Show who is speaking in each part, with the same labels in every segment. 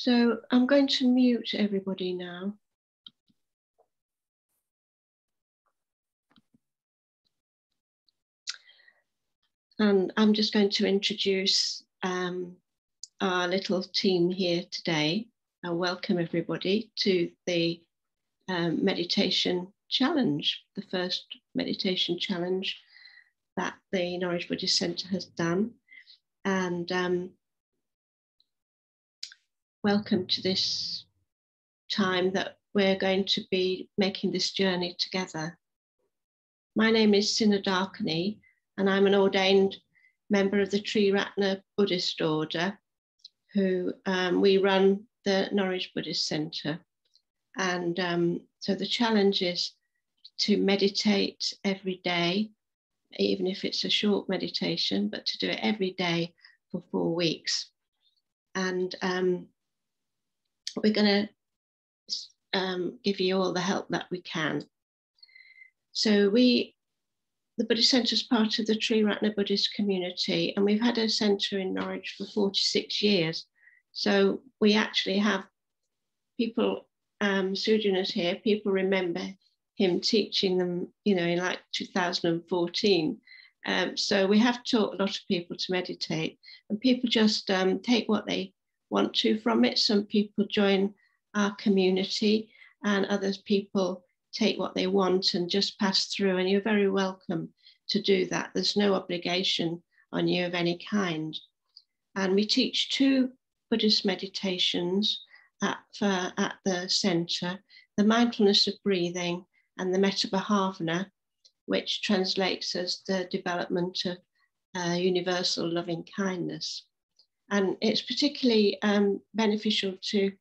Speaker 1: So I'm going to mute everybody now. And I'm just going to introduce our little team here today. I welcome everybody to the meditation challenge, the first meditation challenge that the Norwich Buddhist Centre has done. And welcome to this time that we're going to be making this journey together. My name is Sinadakani, and I'm an ordained member of the Triratna Buddhist Order, who we run the Norwich Buddhist Centre. And so the challenge is to meditate every day, even if it's a short meditation, but to do it every day for 4 weeks. And we're going to give you all the help that we can. So the Buddhist Centre is part of the Triratna Buddhist community, and we've had a centre in Norwich for 46 years. So we actually have people, Sujan is here, people remember him teaching them, in like 2014. So we have taught a lot of people to meditate, and people just take what they want to from it. Some people join our community, and others people take what they want and just pass through, and you're very welcome to do that. There's no obligation on you of any kind. And we teach 2 Buddhist meditations at the centre, the mindfulness of breathing and the metta, which translates as the development of universal loving kindness. And it's particularly beneficial to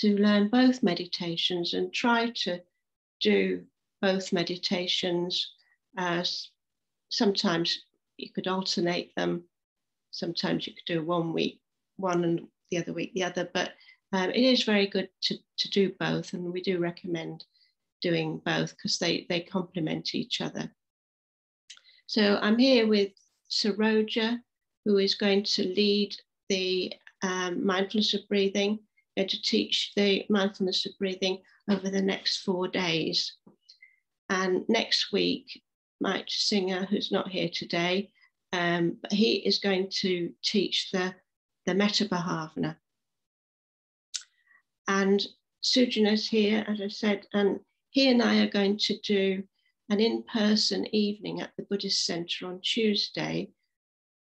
Speaker 1: learn both meditations and try to do both meditations. Sometimes you could alternate them. Sometimes you could do 1 week one and the other week the other, but it is very good to do both, and we do recommend doing both because they complement each other. So I'm here with Saroja, who is going to lead the mindfulness of breathing, going to teach the mindfulness of breathing over the next 4 days. And next week, Mike Singer, who's not here today, but he is going to teach the metta. And Sujan is here, as I said, and he and I are going to do an in-person evening at the Buddhist Centre on Tuesday,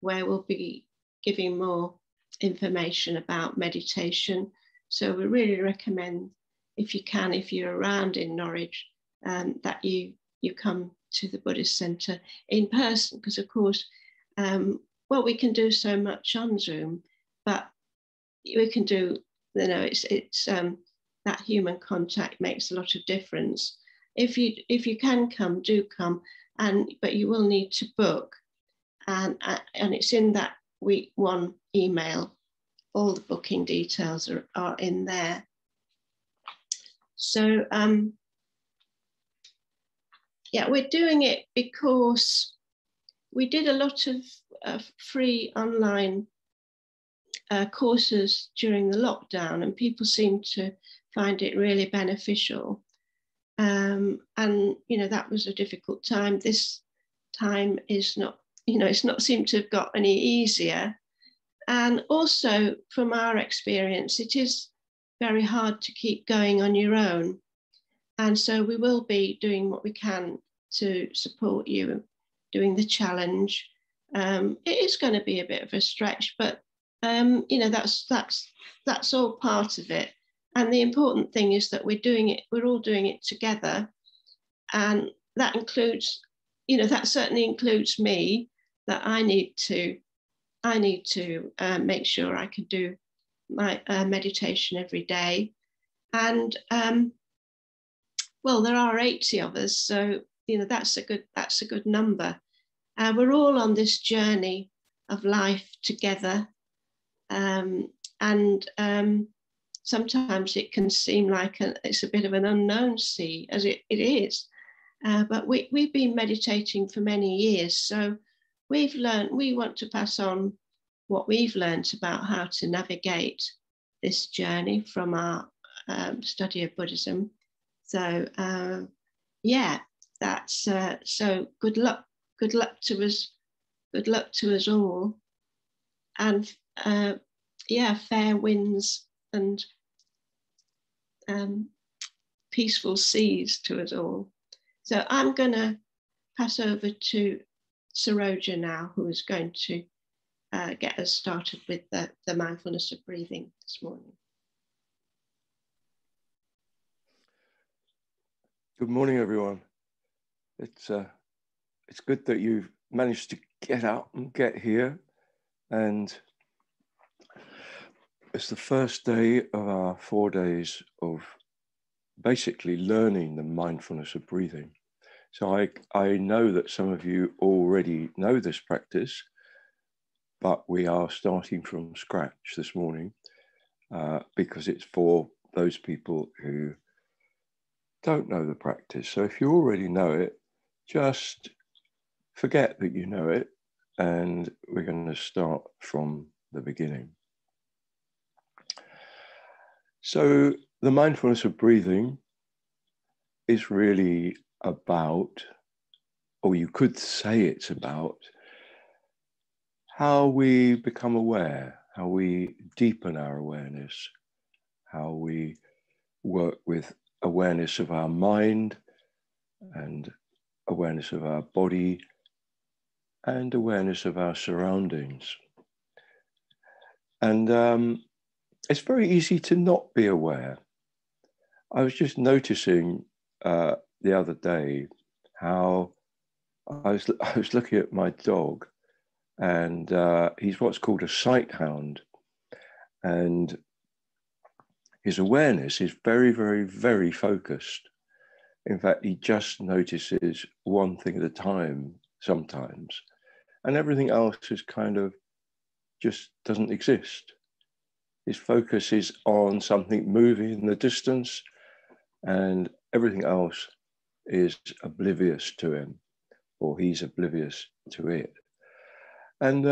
Speaker 1: where we'll be giving more information about meditation. So we really recommend, if you can, if you're around in Norwich, that you come to the Buddhist Centre in person, because of course, well, we can do so much on Zoom, but we can do, it's that human contact makes a lot of difference. If you can come, do come, but you will need to book, and it's in that week 1 email. All the booking details are in there. So yeah, we're doing it because we did a lot of free online courses during the lockdown, and people seemed to find it really beneficial. And that was a difficult time. This time is not, it's not seemed to have got any easier. And also from our experience, it is very hard to keep going on your own. And so we will be doing what we can to support you doing the challenge. It is going to be a bit of a stretch, but that's all part of it. And the important thing is that we're all doing it together. And that includes, that certainly includes me, that I need to make sure I can do my meditation every day. And well, there are 80 of us, so that's a good number. We're all on this journey of life together, and sometimes it can seem like it's a bit of an unknown sea, as it is. But we've been meditating for many years, so we want to pass on what we've learned about how to navigate this journey from our study of Buddhism. So yeah, that's so good luck. Good luck to us. Good luck to us all. And yeah, fair winds and peaceful seas to us all. So I'm going to pass over to Saroja now, who is going to get us started with the mindfulness of breathing this morning.
Speaker 2: Good morning, everyone. It's good that you've managed to get up and get here, and it's the first day of our 4 days of basically learning the mindfulness of breathing. So I know that some of you already know this practice, but we are starting from scratch this morning because it's for those people who don't know the practice. So if you already know it, just forget that you know it, and we're going to start from the beginning. So the mindfulness of breathing is really about, or you could say it's about, how we become aware, how we deepen our awareness, how we work with awareness of our mind and awareness of our body and awareness of our surroundings. And it's very easy to not be aware. I was just noticing the other day how I was looking at my dog, and he's what's called a sight hound, and his awareness is very, very, very focused. In fact, he just notices one thing at a time sometimes, and everything else is kind of just doesn't exist. His focus is on something moving in the distance, and everything else is oblivious to him, or he's oblivious to it. And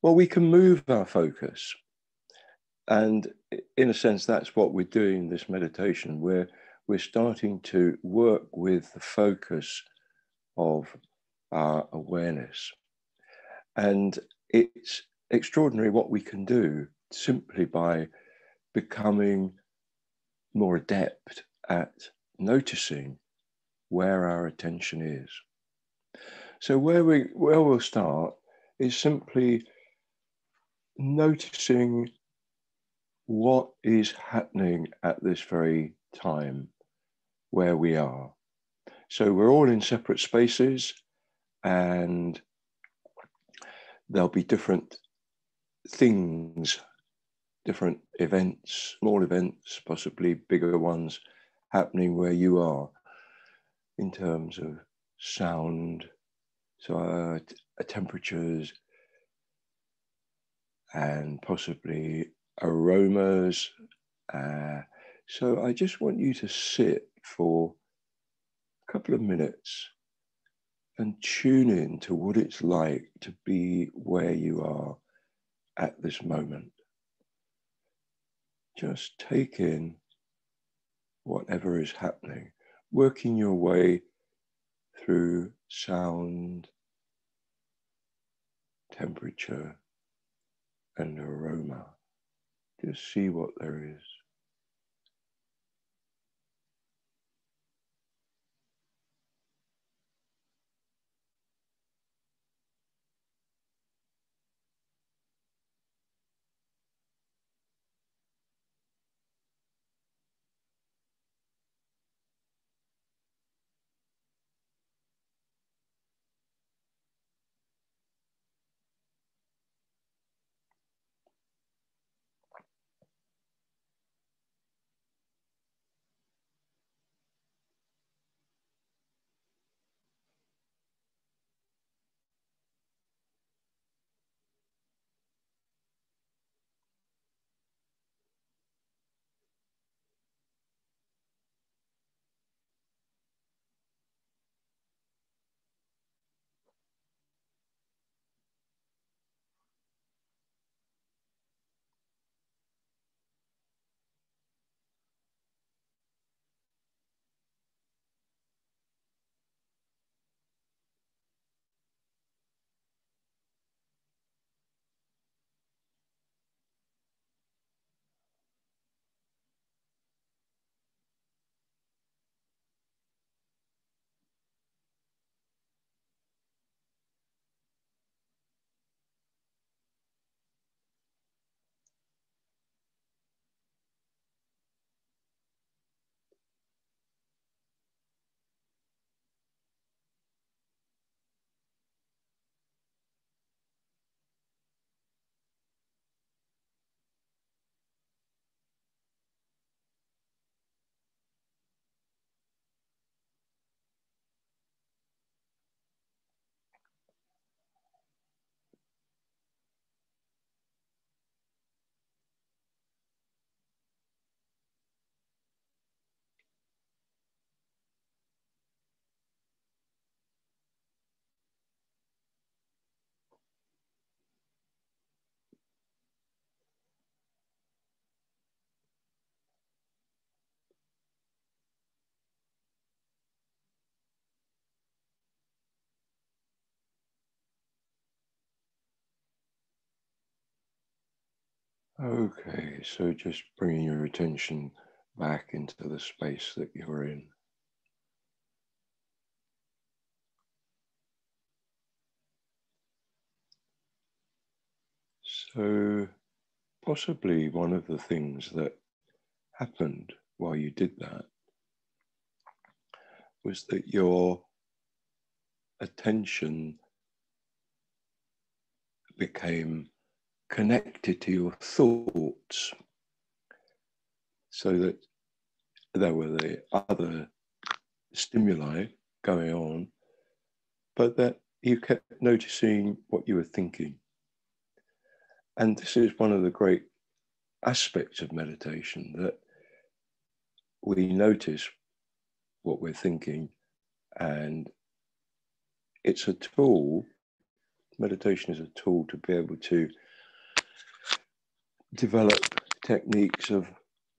Speaker 2: well, we can move our focus, and in a sense, that's what we're doing in this meditation. We're starting to work with the focus of our awareness, and it's extraordinary what we can do simply by becoming more adept at noticing where our attention is. So where we'll start is simply noticing what is happening at this very time where we are. So we're all in separate spaces, and there'll be different things, different events, small events, possibly bigger ones happening where you are in terms of sound, so temperatures, and possibly aromas. So I just want you to sit for a couple of minutes and tune in to what it's like to be where you are at this moment. Just take in whatever is happening, working your way through sound, temperature, and aroma. Just see what there is. Okay, so just bringing your attention back into the space that you're in. So possibly one of the things that happened while you did that was that your attention became connected to your thoughts, so that there were the other stimuli going on, but that you kept noticing what you were thinking. And this is one of the great aspects of meditation, that we notice what we're thinking, and it's a tool. Meditation is a tool to be able to develop techniques of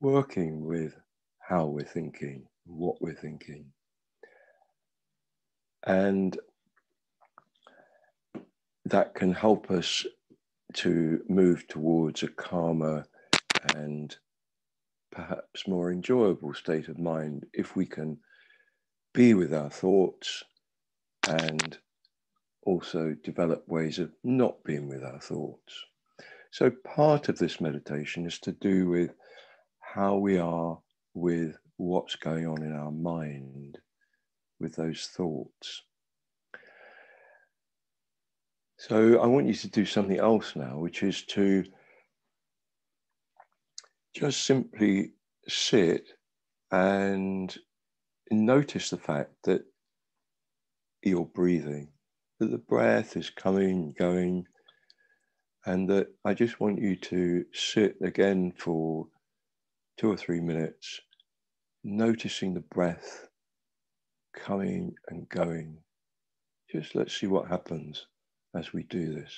Speaker 2: working with how we're thinking, what we're thinking. And that can help us to move towards a calmer and perhaps more enjoyable state of mind if we can be with our thoughts and also develop ways of not being with our thoughts. So part of this meditation is to do with how we are with what's going on in our mind, with those thoughts. So I want you to do something else now, which is to just simply sit and notice the fact that you're breathing, that the breath is coming, going, and that I just want you to sit again for 2 or 3 minutes, noticing the breath coming and going. Just let's see what happens as we do this.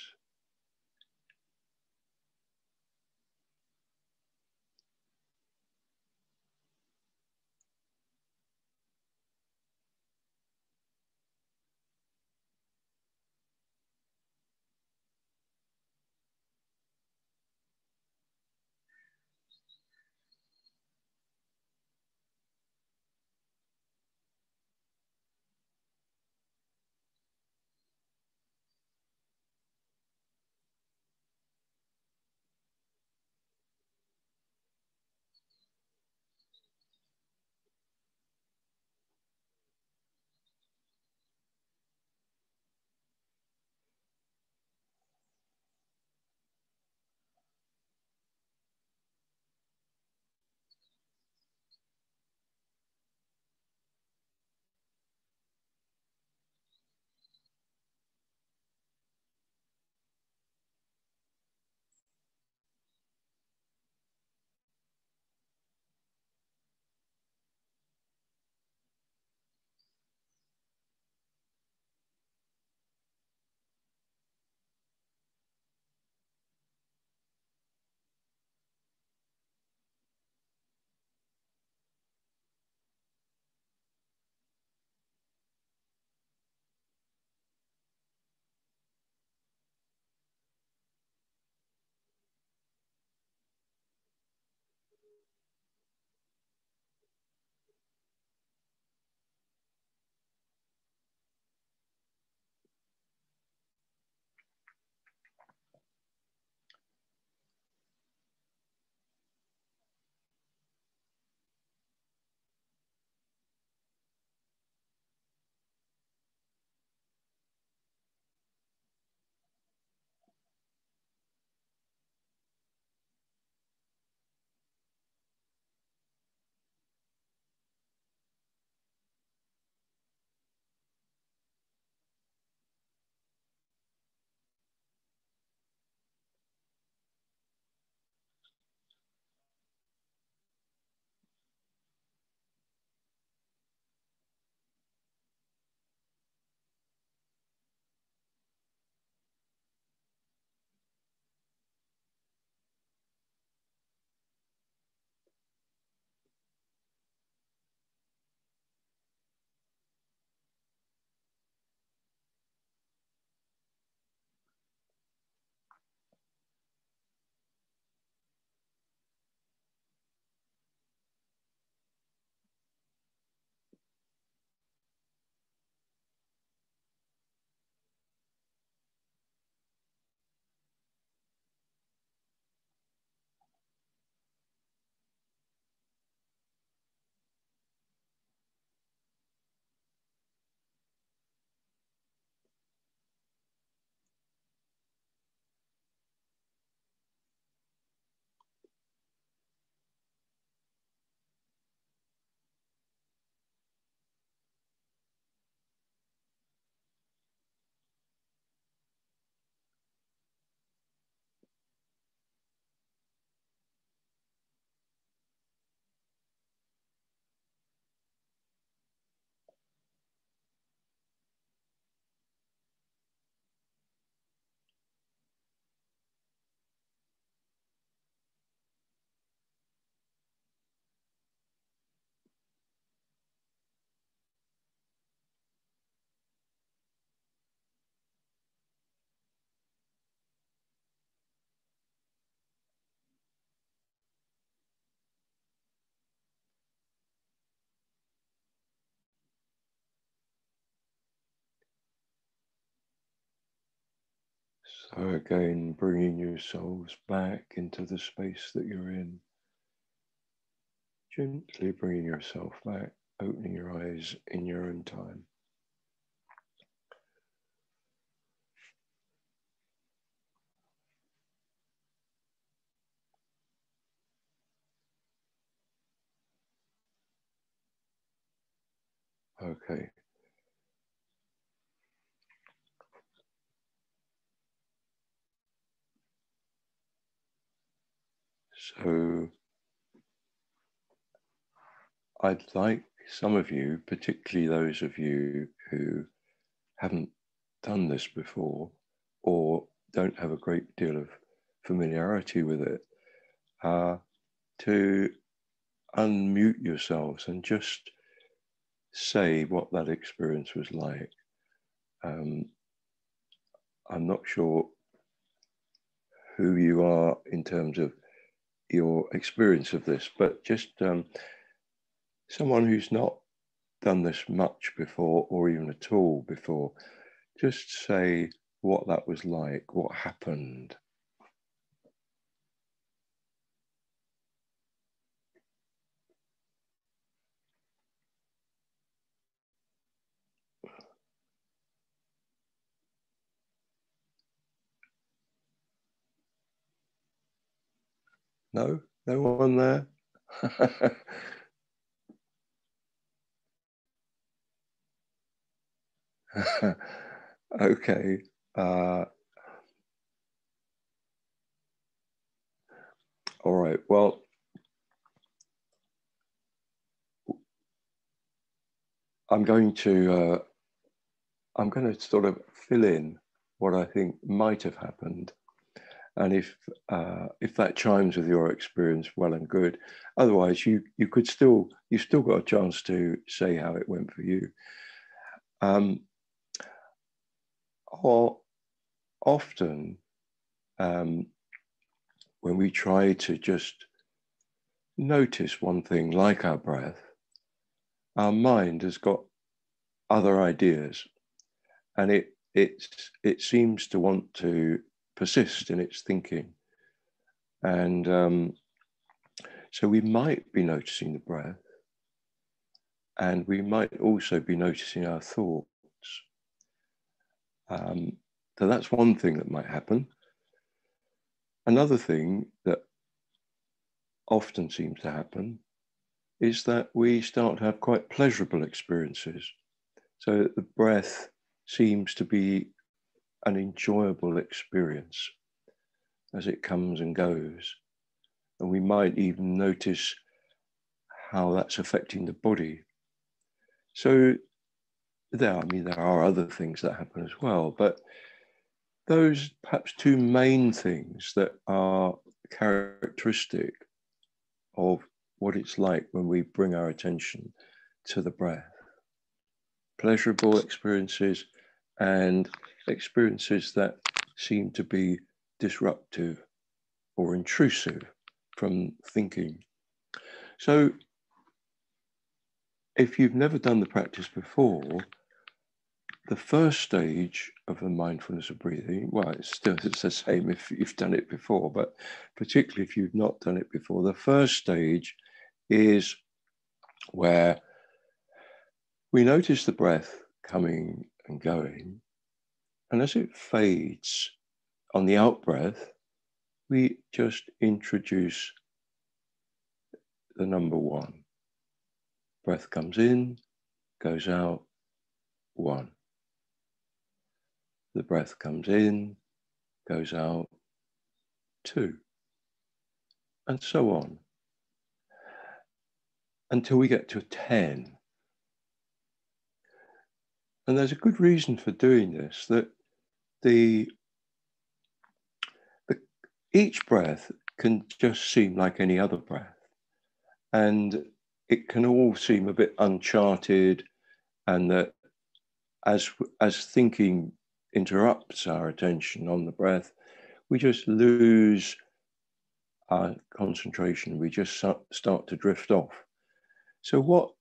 Speaker 2: So again, bringing yourselves back into the space that you're in. Gently bringing yourself back, opening your eyes in your own time. Okay. So I'd like some of you, particularly those of you who haven't done this before or don't have a great deal of familiarity with it, to unmute yourselves and just say what that experience was like. I'm not sure who you are in terms of your experience of this, but just someone who's not done this much before or even at all before, just say what that was like, what happened. No? No one there? Okay. All right. Well, I'm going to sort of fill in what I think might have happened, and if that chimes with your experience, well and good. Otherwise, you've still got a chance to say how it went for you. Or often, when we try to just notice one thing like our breath, our mind has got other ideas, and it seems to want to persist in its thinking. And so we might be noticing the breath, and we might also be noticing our thoughts. So that's one thing that might happen. Another thing that often seems to happen is that we start to have quite pleasurable experiences. So the breath seems to be an enjoyable experience as it comes and goes. And we might even notice how that's affecting the body. So there are other things that happen as well, but those perhaps two main things that are characteristic of what it's like when we bring our attention to the breath. Pleasurable experiences and experiences that seem to be disruptive or intrusive from thinking. So if you've never done the practice before, the first stage of the mindfulness of breathing, well, it's the same if you've done it before, but particularly if you've not done it before, the first stage is where we notice the breath coming and going, and as it fades on the out breath, we just introduce the number one. Breath comes in, goes out, one. The breath comes in, goes out, two. And so on. Until we get to 10. And there's a good reason for doing this, that each breath can just seem like any other breath. And it can all seem a bit uncharted, and that as thinking interrupts our attention on the breath, we just lose our concentration. We just start to drift off. So what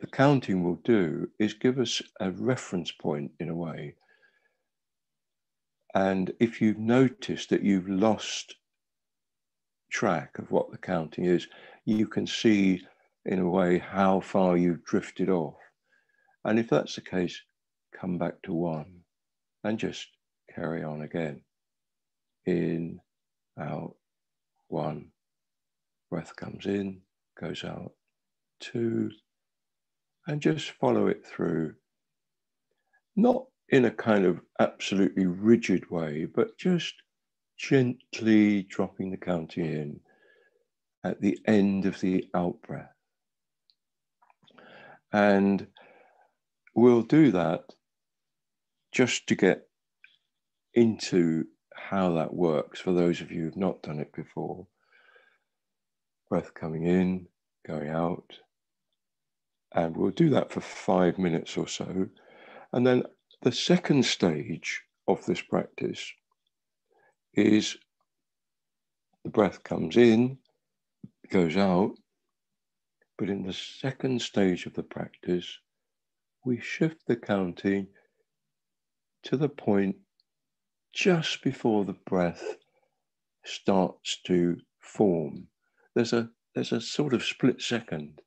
Speaker 2: the counting will do is give us a reference point, in a way, And if you've noticed that you've lost track of what the counting is, you can see in a way how far you've drifted off. And if that's the case, come back to 1 and just carry on again. In, out, 1. Breath comes in, goes out, 2, and just follow it through. Not in a kind of absolutely rigid way, but just gently dropping the counting in at the end of the out breath. And we'll do that just to get into how that works for those of you who've not done it before. Breath coming in, going out. And we'll do that for 5 minutes or so. And then the second stage of this practice is the breath comes in, goes out, but in the second stage of the practice, we shift the counting to the point just before the breath starts to form. There's a sort of split second.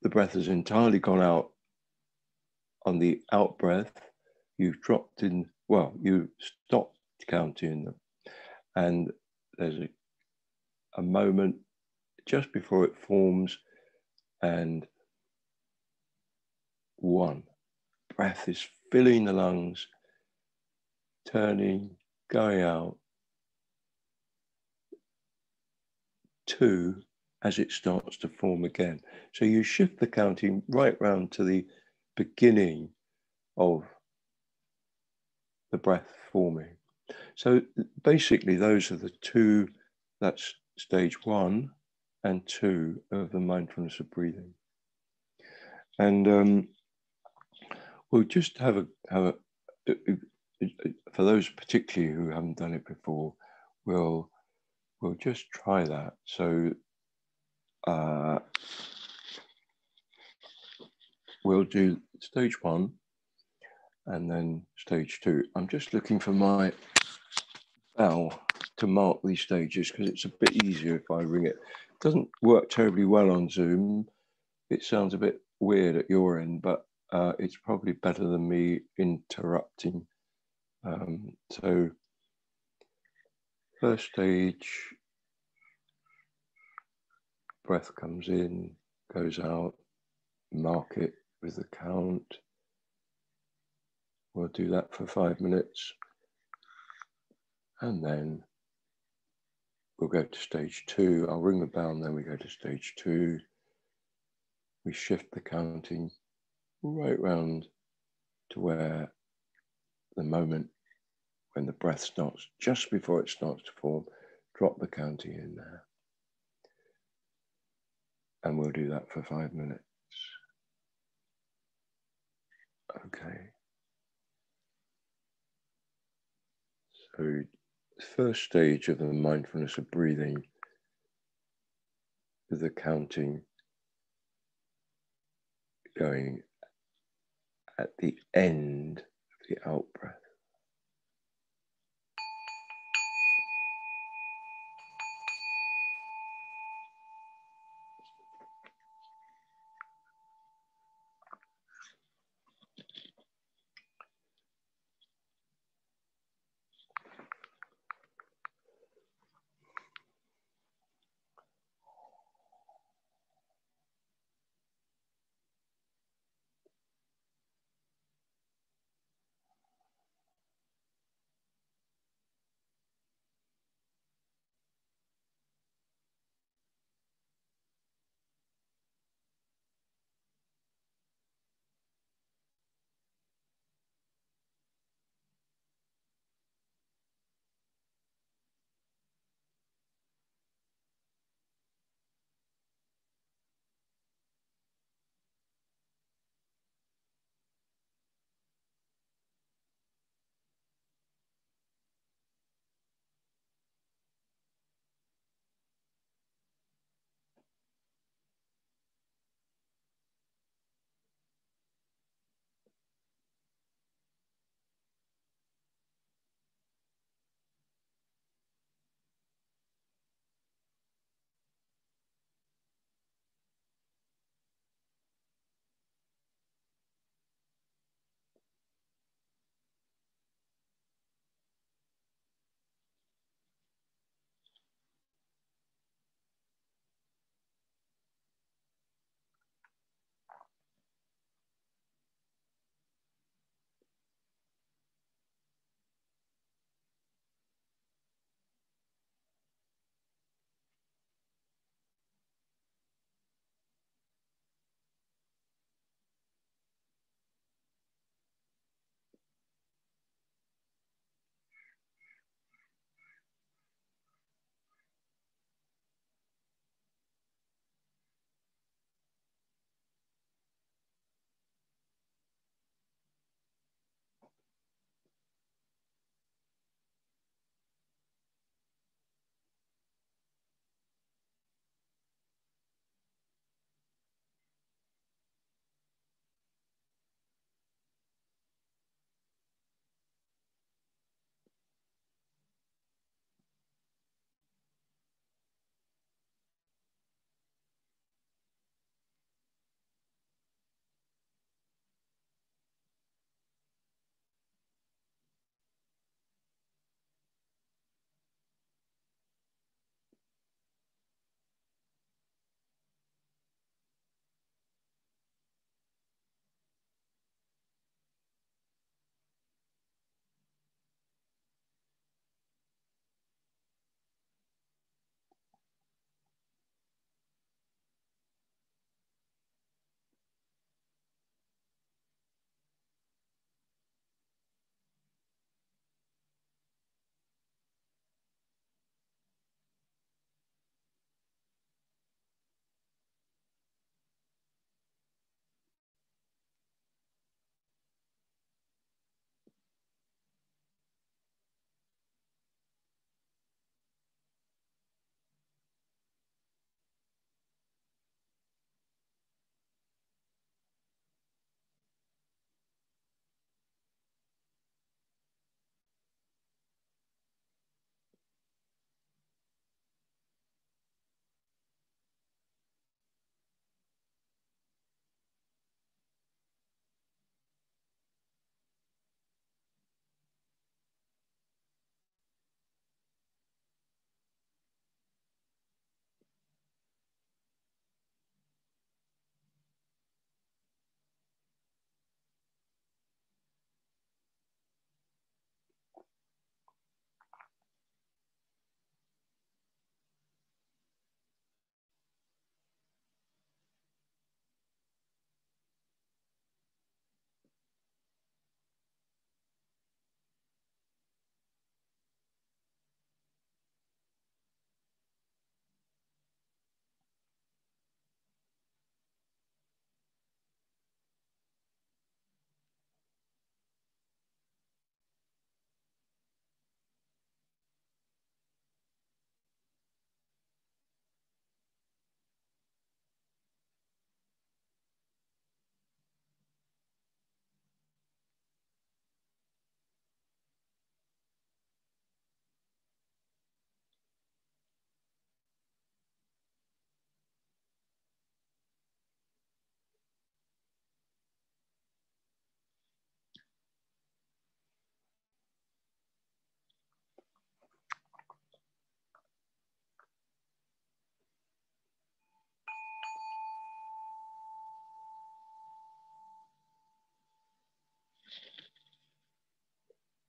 Speaker 2: The breath has entirely gone out on the out breath. You've dropped in, well, you stopped counting, and there's a moment just before it forms, and 1. Breath is filling the lungs, turning, going out. 2, as it starts to form again. So you shift the counting right round to the beginning of the breath forming. So basically those are the 2, that's stage 1 and 2 of the mindfulness of breathing. And we'll just have a for those particularly who haven't done it before, we'll just try that. So we'll do stage 1 and then stage 2. I'm just looking for my bell to mark these stages because it's a bit easier if I ring it. It doesn't work terribly well on Zoom. It sounds a bit weird at your end, but it's probably better than me interrupting. So first stage, breath comes in, goes out, mark it with the count. We'll do that for 5 minutes. And then we'll go to stage 2. I'll ring the bell and then we go to stage 2. We shift the counting right round to where the moment when the breath starts, just before it starts to form, drop the counting in there. And we'll do that for 5 minutes. Okay. So the first stage of the mindfulness of breathing is the counting going at the end of the out breath.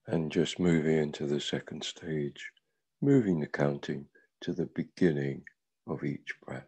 Speaker 2: And just moving into the second stage, moving the counting to the beginning of each breath.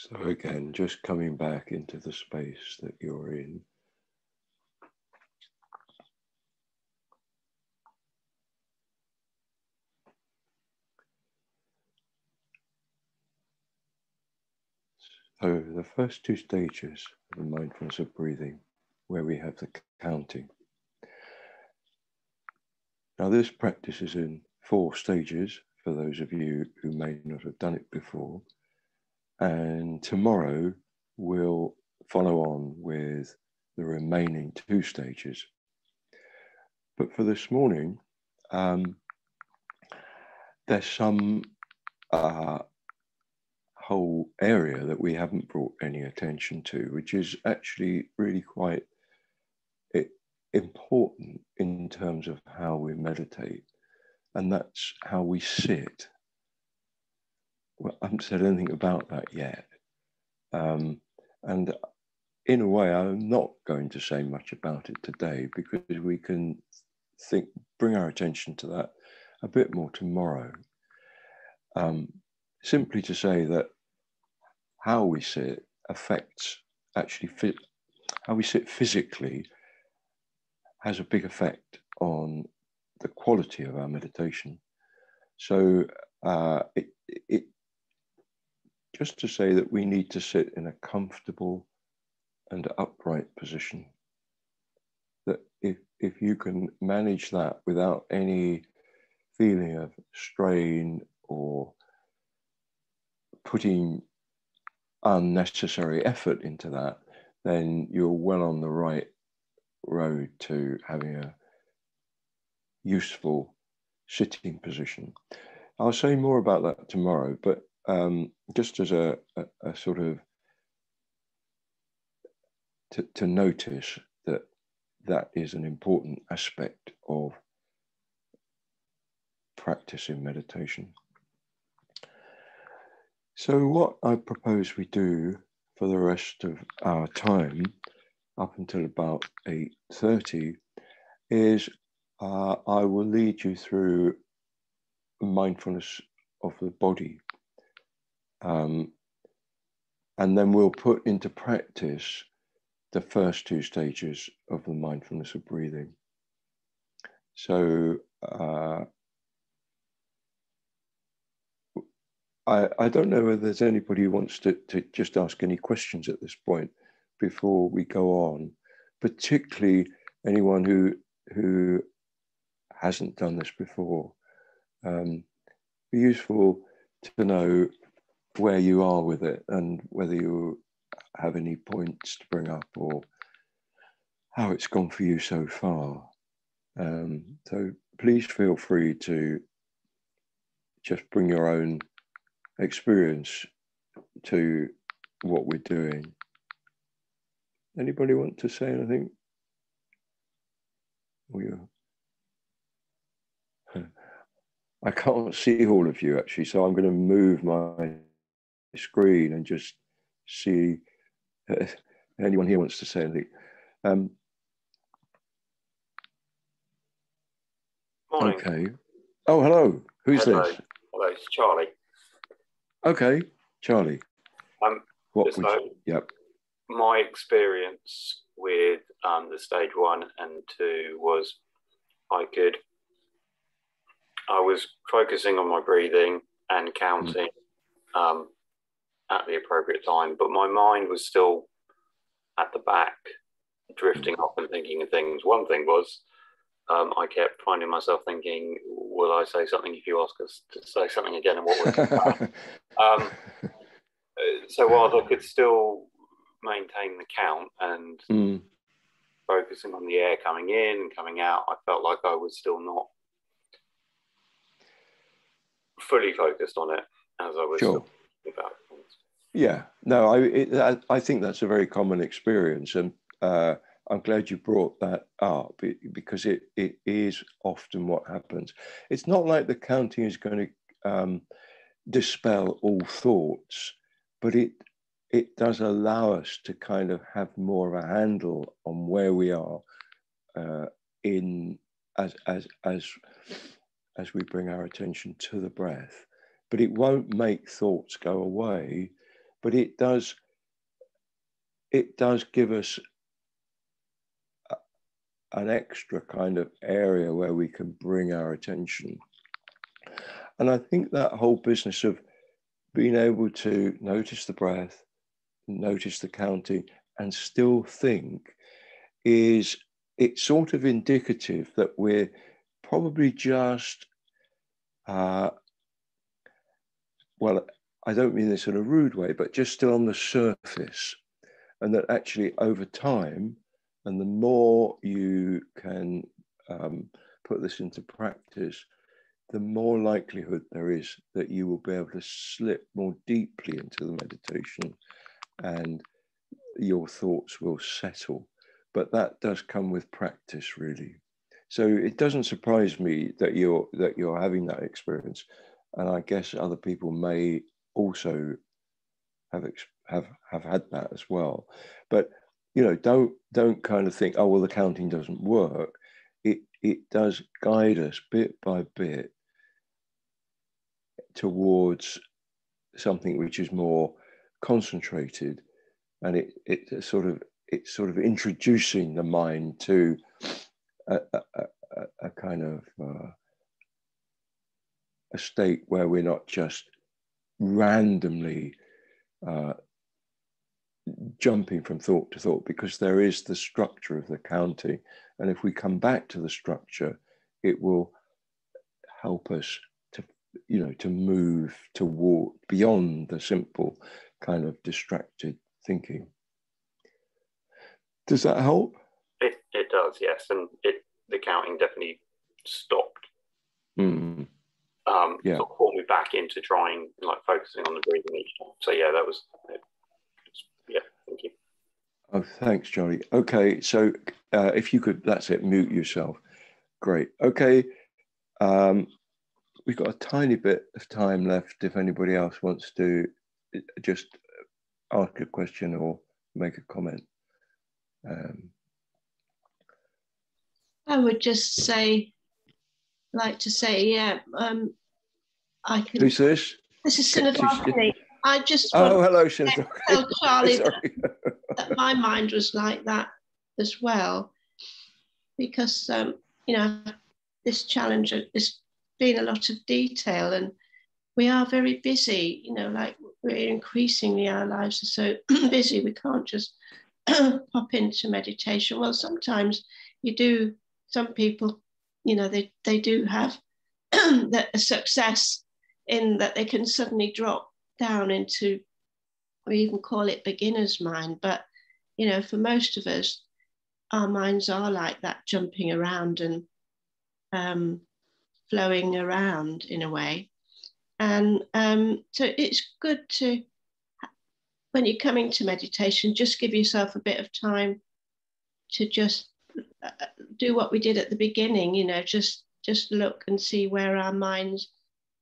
Speaker 2: So again, just coming back into the space that you're in. So the first two stages of the mindfulness of breathing, where we have the counting. Now this practice is in 4 stages for those of you who may not have done it before. And tomorrow we'll follow on with the remaining 2 stages. But for this morning, there's some whole area that we haven't brought any attention to, which is actually really quite important in terms of how we meditate, and that's how we sit. Well, I haven't said anything about that yet. And in a way, I'm not going to say much about it today because we can bring our attention to that a bit more tomorrow. Simply to say that how we sit affects how we sit physically has a big effect on the quality of our meditation. So it just to say that we need to sit in a comfortable and upright position. That if you can manage that without any feeling of strain or putting unnecessary effort into that, then you're well on the right road to having a useful sitting position. I'll say more about that tomorrow, but just as a sort of to notice that is an important aspect of practice in meditation. So what I propose we do for the rest of our time, up until about 8:30, is I will lead you through mindfulness of the body. And then we'll put into practice the first 2 stages of the mindfulness of breathing. So I don't know whether there's anybody who wants to just ask any questions at this point before we go on, particularly anyone who hasn't done this before. Be useful to know where you are with it and whether you have any points to bring up or how it's gone for you so far. So please feel free to just bring your own experience to what we're doing. Anybody want to say anything? I can't see all of you actually, so I'm going to move my screen and just see anyone here wants to say anything.
Speaker 3: Morning.
Speaker 2: Okay. Oh, hello. Who's
Speaker 3: Hello.
Speaker 2: this?
Speaker 3: Hello, it's Charlie.
Speaker 2: Okay, Charlie. What would you? Yep.
Speaker 3: My experience with the stage 1 and 2 was I was focusing on my breathing and counting at the appropriate time, but my mind was still at the back, drifting off and thinking of things. One thing was I kept finding myself thinking, will I say something if you ask us to say something again, and what was that? So while I could still maintain the count and focusing on the air coming in and coming out, I felt like I was still not fully focused on it as I was
Speaker 2: sure.
Speaker 3: About.
Speaker 2: Yeah, no, I think that's a very common experience, and I'm glad you brought that up because it is often what happens. It's not like the counting is going to dispel all thoughts, but it does allow us to kind of have more of a handle on where we are as we bring our attention to the breath. But it won't make thoughts go away but it does give us an extra kind of area where we can bring our attention. And I think that whole business of being able to notice the breath, notice the counting, and still think it's sort of indicative that we're probably just, well, I don't mean this in a rude way, but just still on the surface. And that actually over time, and the more you can put this into practice, the more likelihood there is that you will be able to slip more deeply into the meditation and your thoughts will settle. But that does come with practice, really. So it doesn't surprise me that you're having that experience. And I guess other people may also have had that as well. But don't kind of think, oh well, the counting doesn't work. It does guide us bit by bit towards something which is more concentrated, and it's sort of introducing the mind to a kind of a state where we're not just randomly jumping from thought to thought, because there is the structure of the counting, and if we come back to the structure, it will help us to move toward beyond the simple kind of distracted thinking. Does that help?
Speaker 3: It does, yes, and the counting definitely stopped.
Speaker 2: Mm.
Speaker 3: Sort of pulled me back into trying, like, focusing on the breathing each time. So yeah, that was yeah. Thank you.
Speaker 2: Oh, thanks, Johnny. Okay, so if you could, that's it, mute yourself. Great. Okay. We've got a tiny bit of time left if anybody else wants to just ask a question or make a comment.
Speaker 1: I would just say, I can.
Speaker 2: Who's this?
Speaker 1: This is Sinadharmony. I just
Speaker 2: Oh,
Speaker 1: want
Speaker 2: hello,
Speaker 1: to tell Charlie that my mind was like that as well, because this challenge has been a lot of detail, and we are very busy. Like, we're increasingly, our lives are so busy, we can't just pop into meditation. Well, sometimes you do. Some people, they do have a success in that they can suddenly drop down into, we even call it beginner's mind. But, for most of us, our minds are like that, jumping around and flowing around in a way. And so it's good to, when you're coming to meditation, just give yourself a bit of time to just do what we did at the beginning, just look and see where our mind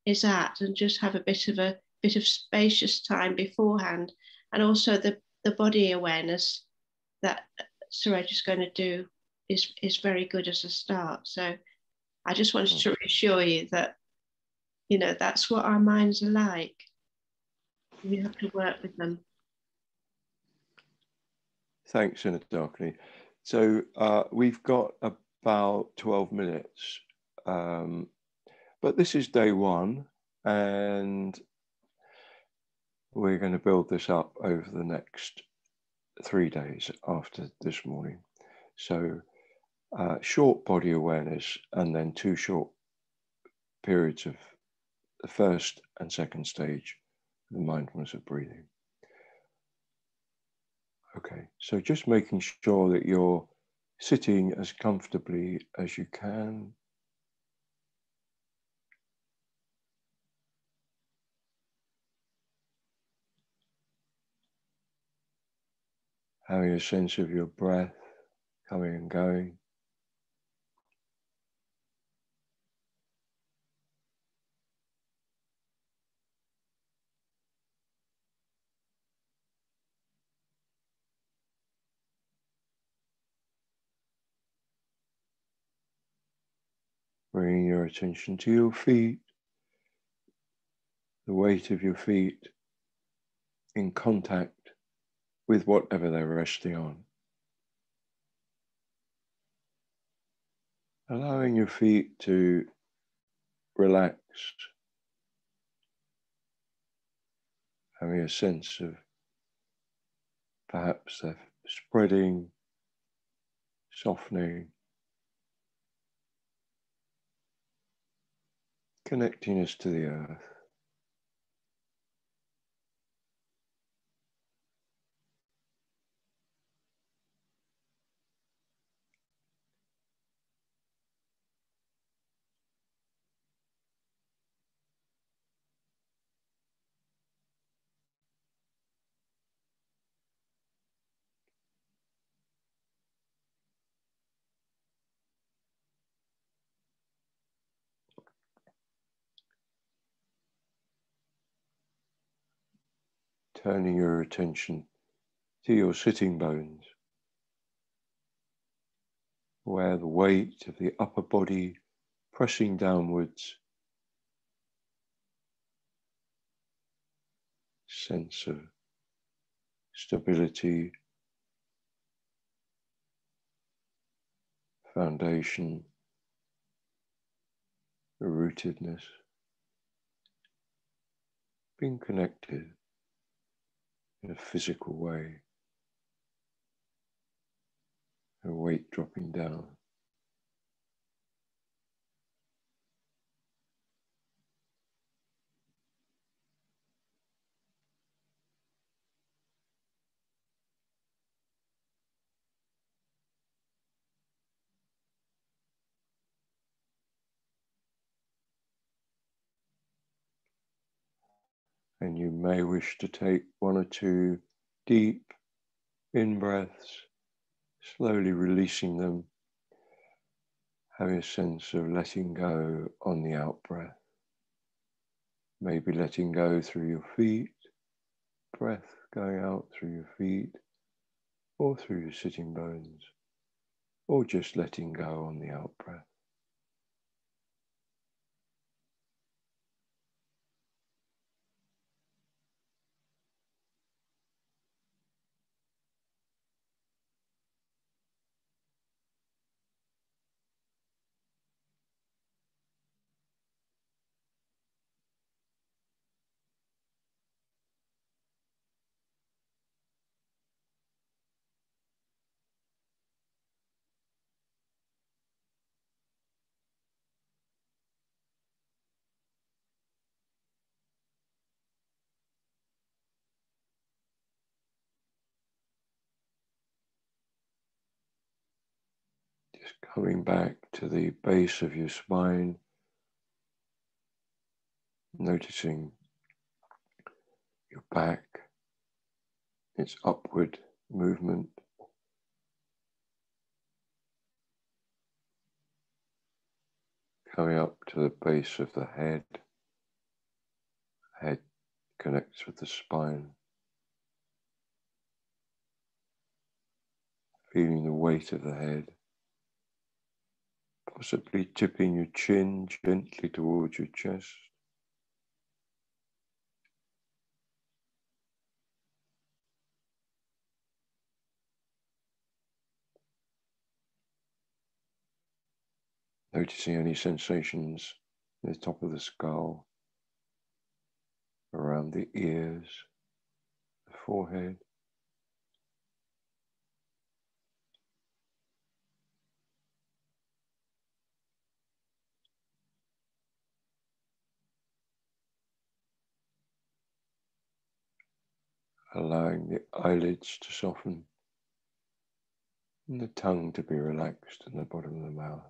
Speaker 1: is at, and just have a bit of spacious time beforehand. And also the body awareness that Saroja's going to do is very good as a start. So I just wanted to reassure you that, that's what our minds are like. We have to work with them.
Speaker 2: Thanks, Sinadharmony. So we've got about 12 minutes, but this is day one, and we're going to build this up over the next 3 days after this morning. So short body awareness, and then 2 short periods of the first and second stage of the mindfulness of breathing. Okay, so just making sure that you're sitting as comfortably as you can. Having a sense of your breath coming and going. Bringing your attention to your feet, the weight of your feet in contact with whatever they're resting on. Allowing your feet to relax, having a sense of perhaps they're spreading, softening, connecting us to the earth. Turning your attention to your sitting bones, where the weight of the upper body pressing downwards, sense of stability, foundation, rootedness, being connected in a physical way, a weight dropping down. And you may wish to take one or two deep in-breaths, slowly releasing them, having a sense of letting go on the out-breath. Maybe letting go through your feet, breath going out through your feet, or through your sitting bones, or just letting go on the out-breath. Just coming back to the base of your spine, noticing your back, its upward movement. Coming up to the base of the head. Head connects with the spine. Feeling the weight of the head. Possibly tipping your chin gently towards your chest. Noticing any sensations in the top of the skull, around the ears, the forehead. Allowing the eyelids to soften and the tongue to be relaxed in the bottom of the mouth.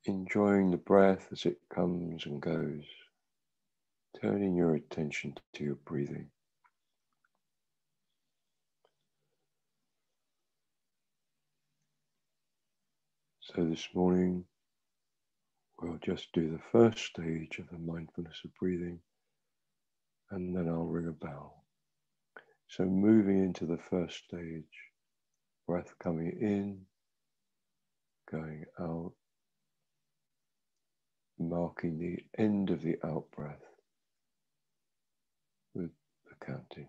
Speaker 2: Enjoying the breath as it comes and goes, turning your attention to your breathing. So this morning, we'll just do the first stage of the mindfulness of breathing, and then I'll ring a bell. So moving into the first stage, breath coming in going out, marking the end of the out breath with the counting.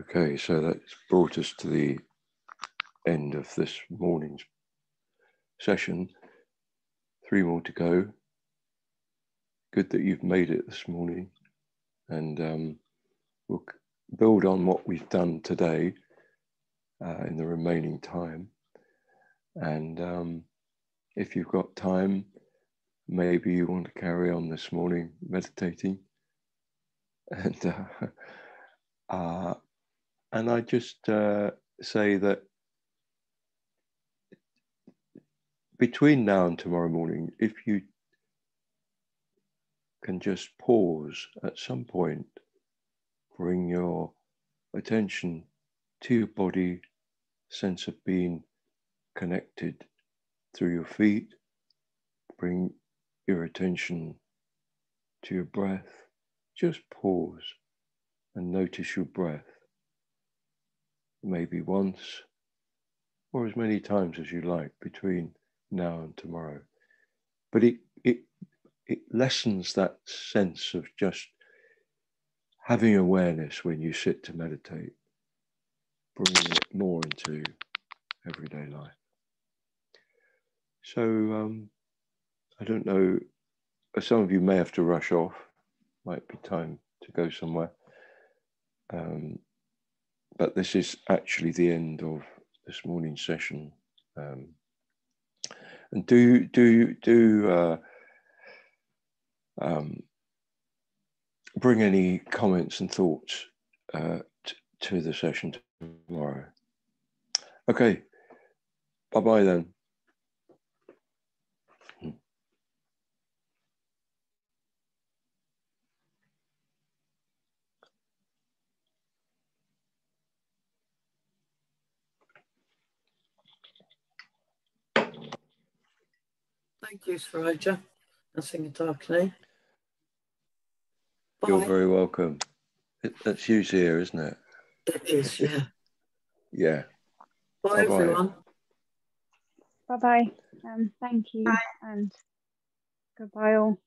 Speaker 2: Okay, so that's brought us to the end of this morning's session. 3 more to go. Good that you've made it this morning, and we'll build on what we've done today in the remaining time. And if you've got time, maybe you want to carry on this morning meditating. And I just say that between now and tomorrow morning, if you can just pause at some point, bring your attention to your body, sense of being connected through your feet, bring your attention to your breath, just pause and notice your breath, maybe once or as many times as you like between now and tomorrow. But it lessens that sense of just having awareness when you sit to meditate, bringing it more into everyday life. So I don't know, some of you may have to rush off, might be time to go somewhere. But this is actually the end of this morning's session. And do bring any comments and thoughts to the session tomorrow. Okay, bye-bye then.
Speaker 4: Thank you, Saroja. That's in Darkney.
Speaker 2: You're very welcome. That's you here, isn't it?
Speaker 4: It is, yeah.
Speaker 2: Yeah.
Speaker 4: Bye, everyone.
Speaker 5: Bye-bye. Thank you. Bye. And goodbye all.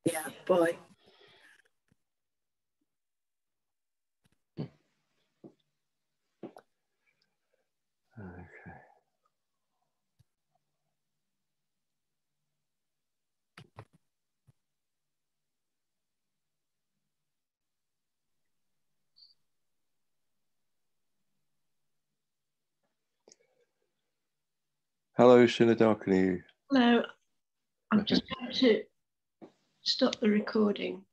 Speaker 4: Yeah, bye.
Speaker 2: Okay. Hello, Shinadakani.
Speaker 1: Hello. I'm just going to stop the recording.